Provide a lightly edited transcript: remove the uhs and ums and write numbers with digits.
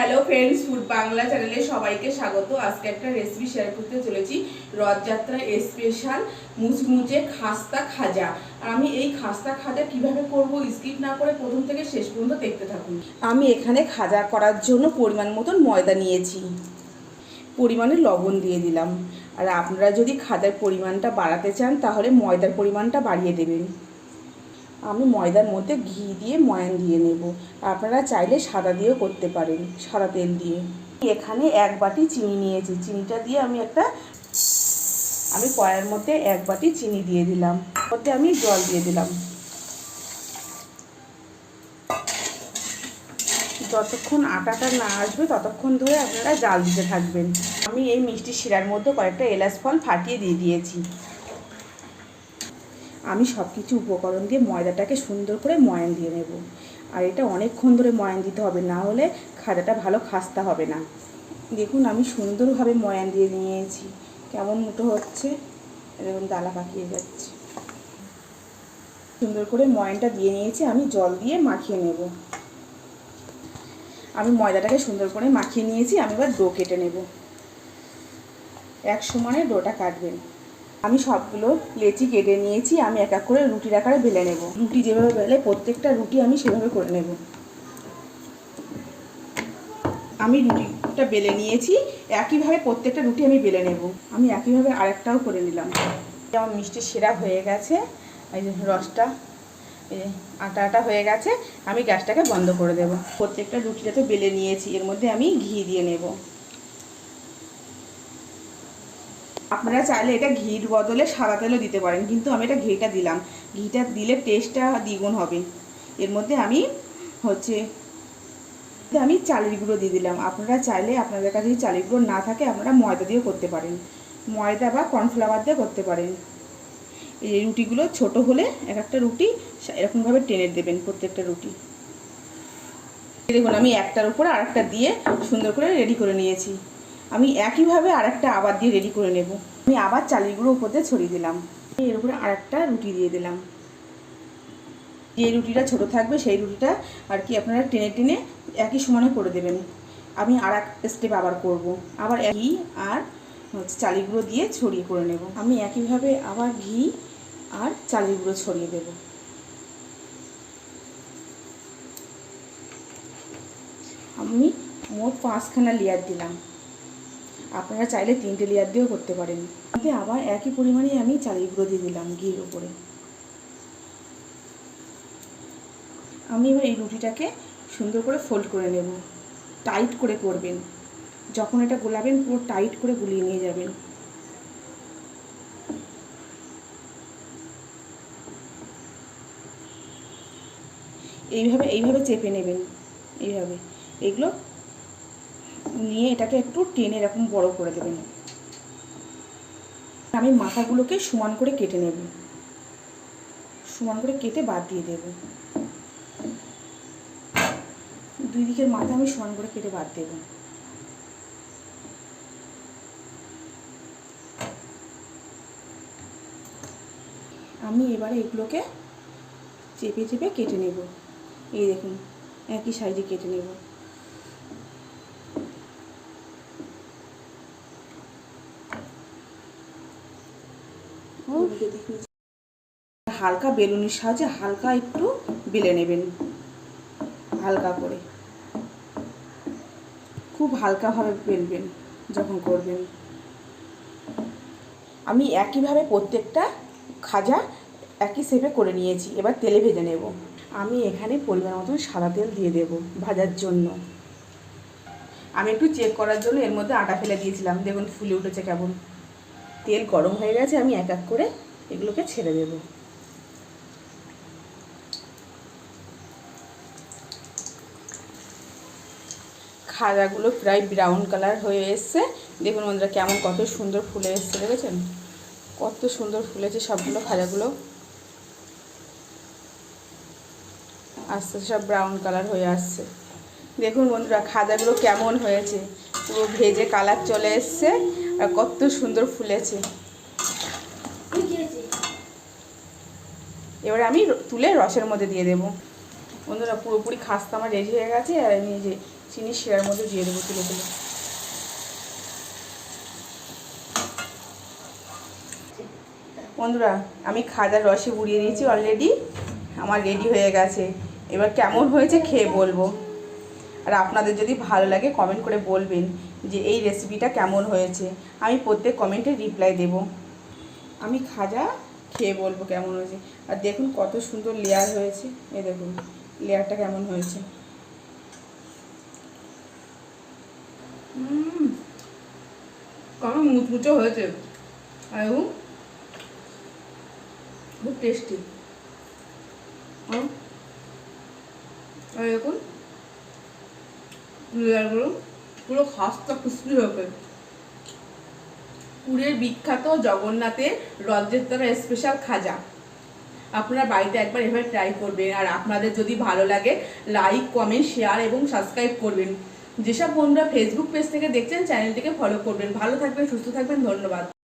Hello friends, food Bangla চ্যানেলে সবাইকে স্বাগত। আজকে একটা রেসিপি শেয়ার করতে চলেছি, রথযাত্রা স্পেশাল মুচমুচে খাস্তা খাজা। আর আমি এই খাস্তা খাজা কিভাবে করব স্কিপ না করে প্রথম থেকে শেষ পর্যন্ত দেখতে থাকুন। আমি এখানে খাজা করার জন্য পরিমাণ মতন ময়দা নিয়েছি, পরিমাণে লবণ দিয়ে দিলাম। আর আপনারা যদি খাজার পরিমাণটা বাড়াতে চান তাহলে ময়দার পরিমাণটা বাড়িয়ে দেবেন। আমি ময়দার মধ্যে ঘি দিয়ে ময়ান দিয়ে নেব, আপনারা চাইলে সাদা দিয়েও করতে পারেন, সাদা তেল দিয়ে। এখানে 1 বাটি চিনি নিয়েছি, চিনিটা দিয়ে আমি কড়াইয়ের মধ্যে 1 বাটি চিনি দিয়ে দিলাম, মধ্যে আমি জল দিয়ে দিলাম। যতক্ষণ আটাটা না আসবে ততক্ষণ ধরে আপনারা জাল দিতে থাকবেন। আমি এই মিষ্টি শিরার মধ্যে কয়েকটা এলাচ ফল ফাটিয়ে দিয়ে দিয়েছি। আমি সব কিছু উপকরণ দিয়ে ময়দাটাকে সুন্দর করে ময়ান দিয়ে নেব। আর এটা অনেকক্ষণ ধরে ময়ান দিতে হবে, না হলে খাজাটা ভালো খাস্তা হবে না। দেখুন আমি সুন্দরভাবে ময়ান দিয়ে নিয়েছি। কেমন মুঠো হচ্ছে, এরকম দালা পাকিয়ে যাচ্ছে। সুন্দর করে ময়ানটা দিয়ে নিয়েছি, আমি জল দিয়ে মাখিয়ে নেব। আমি ময়দাটাকে সুন্দর করে মাখিয়ে নিয়েছি, আমি এবার ডো কেটে নেব। এক সমানে ডোটা কাটবেন। আমি সবগুলো লেচি কেটে নিয়েছি, আমি এক এক করে রুটির আকারে বেলে নেব। রুটি যেভাবে বেলে প্রত্যেকটা রুটি আমি সেভাবে করে নেব। আমি রুটিটা বেলে নিয়েছি, একইভাবে প্রত্যেকটা রুটি আমি বেলে নেব। আমি একইভাবে আরেকটাও করে নিলাম। যেমন মিষ্টি শিরা হয়ে গেছে, এই যে রসটা, এই যে আটা হয়ে গেছে, আমি গ্যাসটাকে বন্ধ করে দেব। প্রত্যেকটা রুটিটা তো বেলে নিয়েছি, এর মধ্যে আমি ঘি দিয়ে নেব। আপনারা চাইলে এটা ঘির বদলে সাদা তেলও দিতে পারেন, কিন্তু আমি এটা ঘিটা দিলাম। ঘিটা দিলে টেস্টটা দ্বিগুণ হবে। এর মধ্যে আমি চালের গুঁড়ো দিয়ে দিলাম। আপনারা চাইলে, আপনাদের কাছে যদি চালের গুঁড়ো না থাকে আপনারা ময়দা দিয়েও করতে পারেন, ময়দা বা কর্নফ্লাওয়ার দিয়ে করতে পারেন। এই রুটিগুলো ছোট হলে এক একটা রুটি এরকমভাবে টেনে দেবেন, প্রত্যেকটা রুটি। দেখুন আমি একটার উপর আরেকটা দিয়ে সুন্দর করে রেডি করে নিয়েছি। আমি একইভাবে আরেকটা আবার দিয়ে রেডি করে নেব। আমি আবার চালের গুঁড়ো উপর দিয়ে ছড়িয়ে দিলাম। এর উপরে আরেকটা রুটি দিয়ে দিলাম। যে রুটিটা ছোট থাকবে সেই রুটিটা আর কি আপনারা টেনে টেনে একই সমানে করে দেবেন। আমি আর এক স্টেপ আবার করব, আবার ঘি আর চালের গুঁড়ো দিয়ে ছড়িয়ে করে নেব। আমি একইভাবে আবার ঘি আর চালের গুঁড়ো ছড়িয়ে দেব। আমি মোট 5খানা লেয়ার দিলাম, আপনারা চাইলে 3টে লেয়ার দিয়েও করতে পারেন। এতে আবার একই পরিমাণে আমি চালের গুঁড়ো দিয়ে দিলাম ঘির উপরে। আমি এবার এই রুটিটাকে সুন্দর করে ফোল্ড করে নেব। টাইট করে করবেন, যখন এটা গোলাবেন পুরো টাইট করে গুলিয়ে নিয়ে যাবেন। এইভাবে চেপে নেবেন, এইভাবে এগুলো নিয়ে এটাকে একটু টেনে এরকম বড় করে দেবেন। আমি মাথাগুলোকে সমান করে কেটে নেব, সমান করে কেটে বাদ দিয়ে দেব। দুই দিকের মাথা আমি সমান করে কেটে বাদ দেব। আমি এবারে এগুলোকে চেপে চেপে কেটে নেব। এই দেখুন একই সাইজে কেটে নেব। হালকা বেলুনের সাহায্যে হালকা একটু বেলে নেবেন, হালকা করে, খুব হালকাভাবে বেলবেন যখন করবেন। আমি একইভাবে প্রত্যেকটা খাজা একই শেপে করে নিয়েছি। এবার তেলে ভেজে নেব। আমি এখানে পরিমাণ মতন সাদা তেল দিয়ে দেব ভাজার জন্য। আমি একটু চেক করার জন্য এর মধ্যে আটা ফেলে দিয়েছিলাম, দেখুন ফুলে উঠেছে কেমন। তেল গরম হয়ে গেছে, আমি এক এক করে এগুলোকে ছেড়ে দেব। খাজাগুলো প্রায় ব্রাউন কালার হয়ে এসছে। দেখুন বন্ধুরা কেমন কত সুন্দর ফুলে এসছে, দেখেছেন কত সুন্দর ফুলেছে সবগুলো খাজাগুলো। আস্তে সব ব্রাউন কালার হয়ে আসছে। দেখুন বন্ধুরা খাজাগুলো কেমন হয়েছে, পুরো ভেজে কালার চলে এসছে আর কত সুন্দর ফুলেছে। এবারে আমি তুলে রসের মধ্যে দিয়ে দেব। বন্ধুরা পুরোপুরি খাস্তা আমার রেডি হয়ে গেছে। আর আমি যে চিনি শিরার মধ্যে দিয়ে দেবো তুলে তুলে। বন্ধুরা আমি খাজার রসে বুড়িয়ে দিয়েছি অলরেডি, আমার রেডি হয়ে গেছে। এবার কেমন হয়েছে খেয়ে বলবো। আর আপনাদের যদি ভালো লাগে কমেন্ট করে বলবেন যে এই রেসিপিটা কেমন হয়েছে, আমি প্রত্যেক কমেন্টে রিপ্লাই দেব। আমি খাজা খেয়ে বলবো কেমন হয়েছে। আর দেখুন কত সুন্দর লেয়ার হয়েছে, এই দেখুন লেয়ারটা কেমন হয়েছে। কেমন মুচমুচো হয়েছে আর খুব টেস্টি। আর দেখুন লেয়ারগুলো পুরো খাস্তা খুশকি হবে। পুরীর বিখ্যাত জগন্নাথের রথযাত্রার স্পেশাল খাজা আপনারা বাড়িতে একবার এভাবে ট্রাই করবেন। আর আপনাদের যদি ভালো লাগে লাইক কমেন্ট শেয়ার এবং সাবস্ক্রাইব করবেন। যেসব বন্ধুরা ফেসবুক পেজ থেকে দেখছেন চ্যানেলটিকে ফলো করবেন। ভালো থাকবেন, সুস্থ থাকবেন, ধন্যবাদ।